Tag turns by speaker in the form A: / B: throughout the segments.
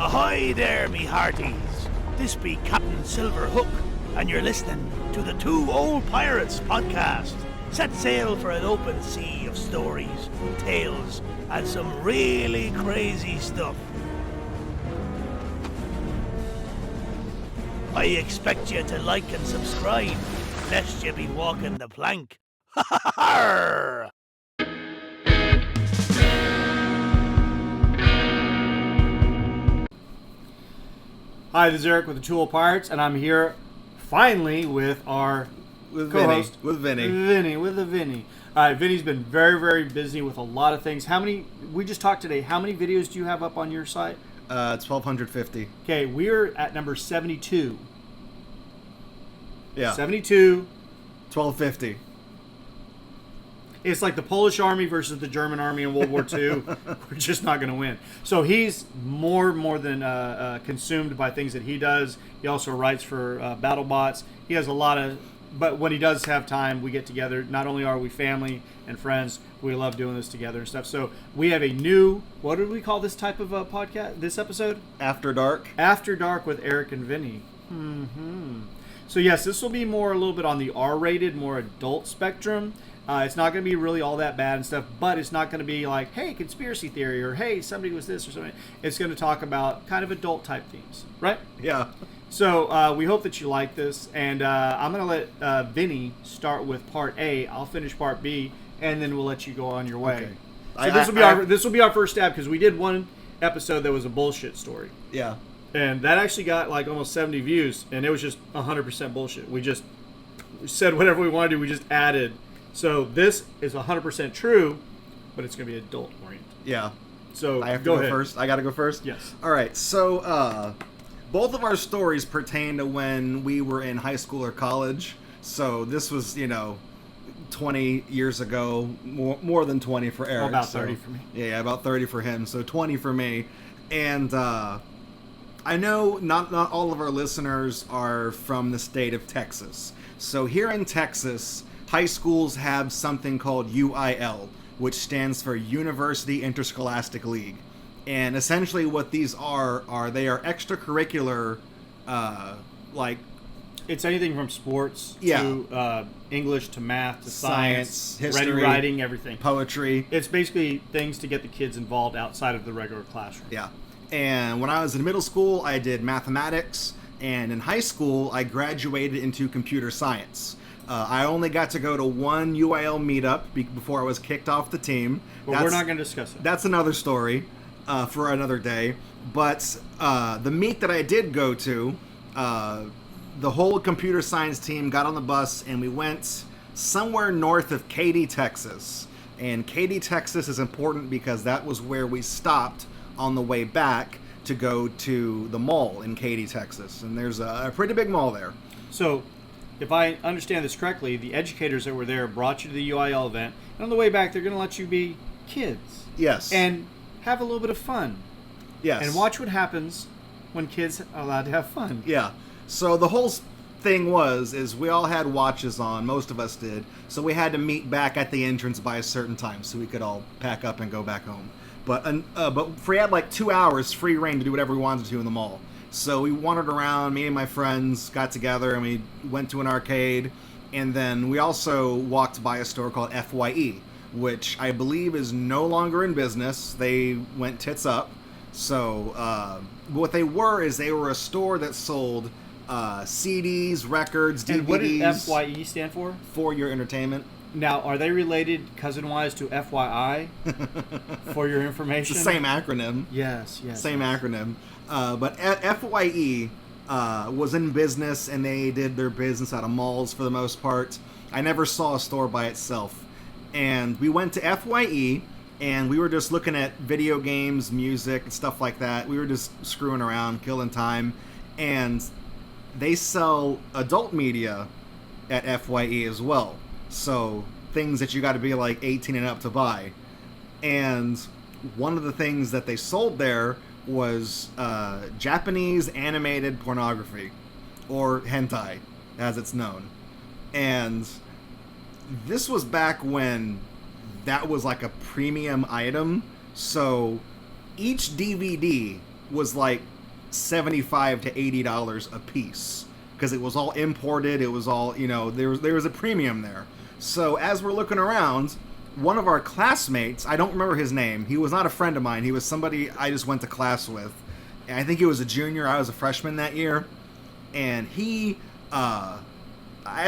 A: Ahoy there, me hearties. This be Captain Silver Hook, and you're listening to the Two Old Pirates podcast. Set sail for an open sea of stories, tales, and some really crazy stuff. I expect you to like and subscribe, lest you be walking the plank. Ha ha ha!
B: Hi, this is Eric with the Two Old Pirates, and I'm here finally with our co-host.
C: Vinny.
B: With Vinny. All right, Vinny's been very, very busy with a lot of things. We just talked today, how many videos do you have up on your site?
C: It's 1,250.
B: Okay, we're at number 72.
C: Yeah.
B: 72.
C: 1,250.
B: It's like the Polish army versus the German army in World War II. We're just not going to win. So he's more than consumed by things that he does. He also writes for BattleBots. He has a lot of... But when he does have time, we get together. Not only are we family and friends, we love doing this together and stuff. So we have a new... What did we call this type of podcast? This episode?
C: After Dark.
B: After Dark with Eric and Vinny. So yes, this will be a little bit on the R-rated, more adult spectrum. It's not going to be really all that bad and stuff, but it's not going to be like, hey, conspiracy theory, or hey, somebody was this or something. It's going to talk about kind of adult type themes, right?
C: Yeah.
B: So we hope that you like this, and I'm going to let Vinny start with part A. I'll finish part B, and then we'll let you go on your way.
C: Okay.
B: So this will be our first stab, because we did one episode that was a bullshit story.
C: Yeah.
B: And that actually got like almost 70 views, and it was just 100% bullshit. We said whatever we wanted to. We just added. So this is 100% true, but it's going to be adult oriented.
C: Yeah.
B: So
C: I have to
B: go
C: go
B: ahead.
C: first. I got to go first?
B: Yes.
C: All right. So both of our stories pertain to when we were in high school or college. So this was, 20 years ago, more than 20 for Eric.
B: About 30 for me.
C: Yeah, about 30 for him. So 20 for me. And I know not all of our listeners are from the state of Texas. So here in Texas, high schools have something called UIL, which stands for University Interscholastic League. And essentially what these are they are extracurricular,
B: It's anything from sports to English to math to science,
C: history,
B: ready writing, everything.
C: Poetry.
B: It's basically things to get the kids involved outside of the regular classroom.
C: Yeah. And when I was in middle school, I did mathematics. And in high school, I graduated into computer science. I only got to go to one UIL meetup before I was kicked off the team.
B: But we're not going to discuss it.
C: That's another story for another day. But the meet that I did go to, the whole computer science team got on the bus and we went somewhere north of Katy, Texas. And Katy, Texas is important because that was where we stopped on the way back to go to the mall in Katy, Texas. And there's a pretty big mall there.
B: So, if I understand this correctly, the educators that were there brought you to the UIL event, and on the way back, they're going to let you be kids.
C: Yes.
B: And have a little bit of fun.
C: Yes.
B: And watch what happens when kids are allowed to have fun.
C: Yeah. So the whole thing is we all had watches on, most of us did, so we had to meet back at the entrance by a certain time so we could all pack up and go back home. But we had like 2 hours free reign to do whatever we wanted to in the mall. So we wandered around, me and my friends got together and we went to an arcade, and then we also walked by a store called FYE, which I believe is no longer in business. They went tits up. So what they were a store that sold CDs, records, DVDs.
B: And what did FYE stand for?
C: For your entertainment.
B: Now, are they related cousin-wise to FYI? For your information?
C: It's the same acronym.
B: Yes.
C: Same acronym. But FYE was in business, and they did their business out of malls for the most part. I never saw a store by itself. And we went to FYE, and we were just looking at video games, music, and stuff like that. We were just screwing around, killing time. And they sell adult media at FYE as well. So things that you got to be like 18 and up to buy. And one of the things that they sold there was Japanese animated pornography, or hentai, as it's known. And this was back when that was like a premium item. So each DVD was like $75 to $80 a piece because it was all imported. It was all, there was a premium there. So as we're looking around, one of our classmates, I don't remember his name. He was not a friend of mine. He was somebody I just went to class with. And I think he was a junior. I was a freshman that year. And he, I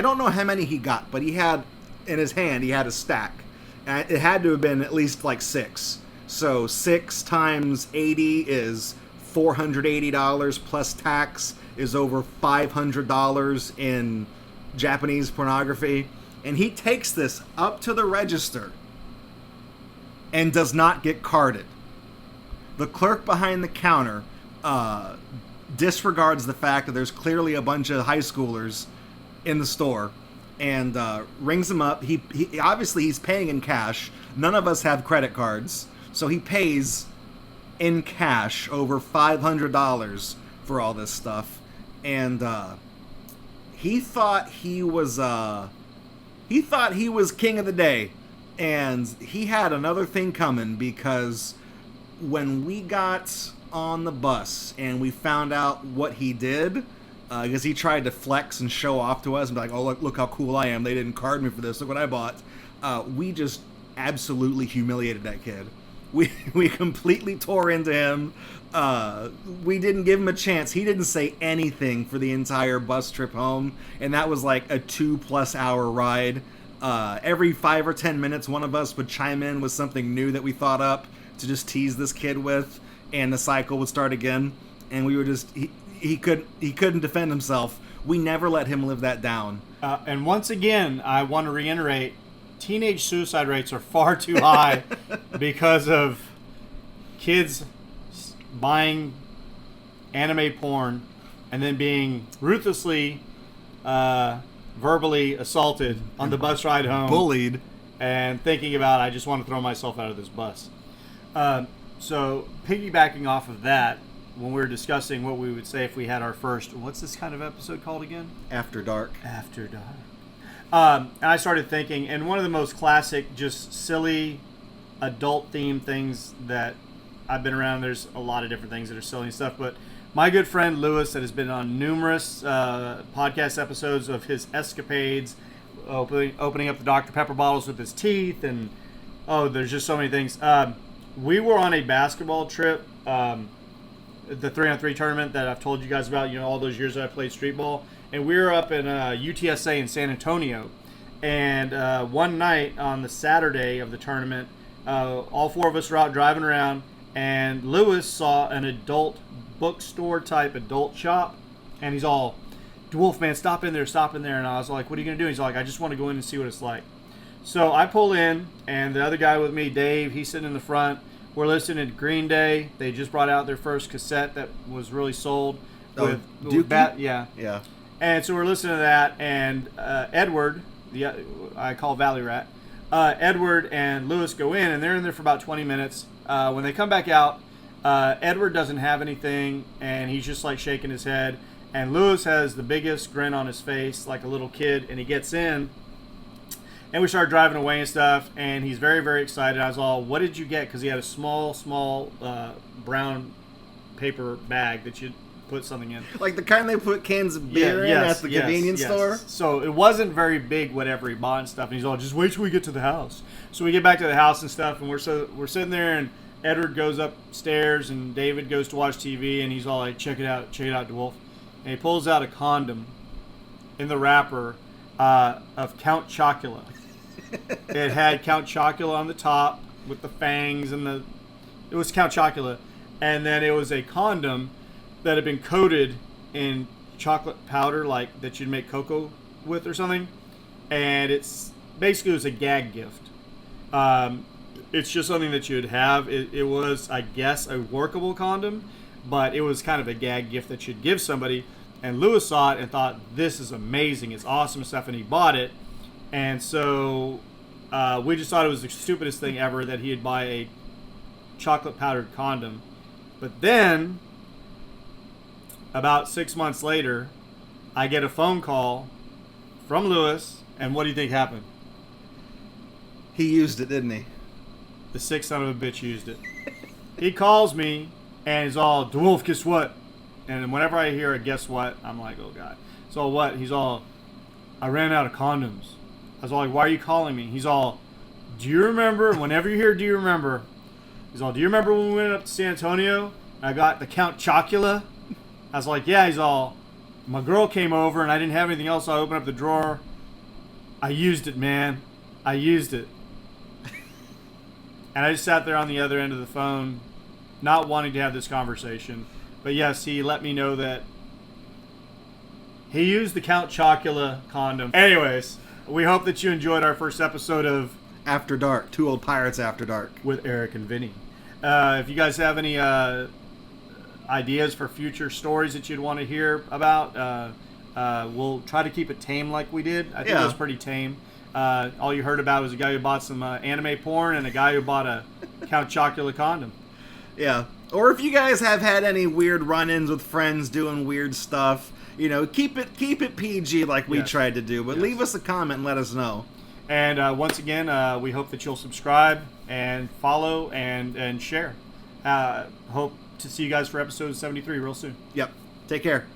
C: don't know how many he got, but he had, in his hand, he had a stack. And it had to have been at least like 6. So 6 times 80 is $480 plus tax is over $500 in Japanese pornography. And he takes this up to the register and does not get carded. The clerk behind the counter disregards the fact that there's clearly a bunch of high schoolers in the store and rings him up. He obviously he's paying in cash. None of us have credit cards, so he pays in cash over $500 for all this stuff. And he thought he was king of the day, and he had another thing coming, because when we got on the bus and we found out what he did, because he tried to flex and show off to us and be like, oh, look how cool I am, they didn't card me for this, look what I bought, we just absolutely humiliated that kid. We completely tore into him. We didn't give him a chance. He didn't say anything for the entire bus trip home, and that was like a 2+ hour ride. Every 5 or 10 minutes, one of us would chime in with something new that we thought up to just tease this kid with, and the cycle would start again. And we were just he couldn't defend himself. We never let him live that down.
B: And once again, I want to reiterate, teenage suicide rates are far too high because of kids buying anime porn and then being ruthlessly verbally assaulted on the bus ride home,
C: bullied,
B: and thinking about, I just want to throw myself out of this bus. So piggybacking off of that, when we were discussing what we would say if we had our first, what's this kind of episode called again?
C: After Dark.
B: After Dark. And I started thinking, and one of the most classic, just silly, adult-themed things that I've been around, there's a lot of different things that are silly and stuff, but my good friend Lewis, that has been on numerous podcast episodes of his escapades, opening up the Dr. Pepper bottles with his teeth, and there's just so many things. We were on a basketball trip, the 3-on-3 tournament that I've told you guys about, all those years that I played street ball. And we were up in UTSA in San Antonio. And one night on the Saturday of the tournament, all 4 of us were out driving around, and Lewis saw an adult bookstore type adult shop. And he's all, Wolf, man, stop in there. And I was like, what are you going to do? He's like, I just want to go in and see what it's like. So I pull in, and the other guy with me, Dave, he's sitting in the front. We're listening to Green Day. They just brought out their first cassette that was really sold.
C: Dookie?
B: Yeah. And so we're listening to that, and Edward, I call Valley Rat, Edward and Lewis go in, and they're in there for about 20 minutes. When they come back out, Edward doesn't have anything, and he's just like shaking his head. And Lewis has the biggest grin on his face, like a little kid, and he gets in. And we started driving away and stuff, and he's very, very excited. I was all, what did you get? Because he had a small brown paper bag that you put something in.
C: Like the kind they put cans of beer in at the convenience store?
B: So it wasn't very big, whatever he bought and stuff. And he's all, just wait till we get to the house. So we get back to the house and stuff, and we're sitting there, and Edward goes upstairs, and David goes to watch TV, and he's all like, check it out, DeWolf. And he pulls out a condom in the wrapper of Count Chocula. It had Count Chocula on the top with the fangs, and it was Count Chocula. And then it was a condom that had been coated in chocolate powder, like that you'd make cocoa with or something. And it's basically, it was a gag gift. It's just something that you'd have. It was, I guess, a workable condom, but it was kind of a gag gift that you'd give somebody. And Lewis saw it and thought, this is amazing, it's awesome and stuff, and he bought it. And so we just thought it was the stupidest thing ever that he'd buy a chocolate powdered condom. But then, about 6 months later, I get a phone call from Lewis, and what do you think happened?
C: He used it, didn't he?
B: The sick son of a bitch used it. He calls me, And he's all, DeWolf, guess what? And whenever I hear a guess what, I'm like, oh, God. So what? He's all, I ran out of condoms. I was all like, why are you calling me? He's all, do you remember? Whenever you hear do you remember? He's all, do you remember when we went up to San Antonio? And I got the Count Chocula? I was like, yeah. He's all, my girl came over and I didn't have anything else, so I opened up the drawer. I used it, man. I used it. And I just sat there on the other end of the phone, not wanting to have this conversation. But yes, he let me know that he used the Count Chocula condom. Anyways, we hope that you enjoyed our first episode of
C: After Dark. Two Old Pirates After Dark.
B: with Eric and Vinny. If you guys have any ideas for future stories that you'd want to hear about, we'll try to keep it tame like we did. I think it was pretty tame. All you heard about was a guy who bought some anime porn and a guy who bought a Count Chocula condom.
C: Yeah. Or if you guys have had any weird run-ins with friends doing weird stuff, you know, keep it PG like we tried to do. But leave us a comment and let us know.
B: And once again, we hope that you'll subscribe and follow and share. Hope to see you guys for episode 73 real soon.
C: Yep. Take care.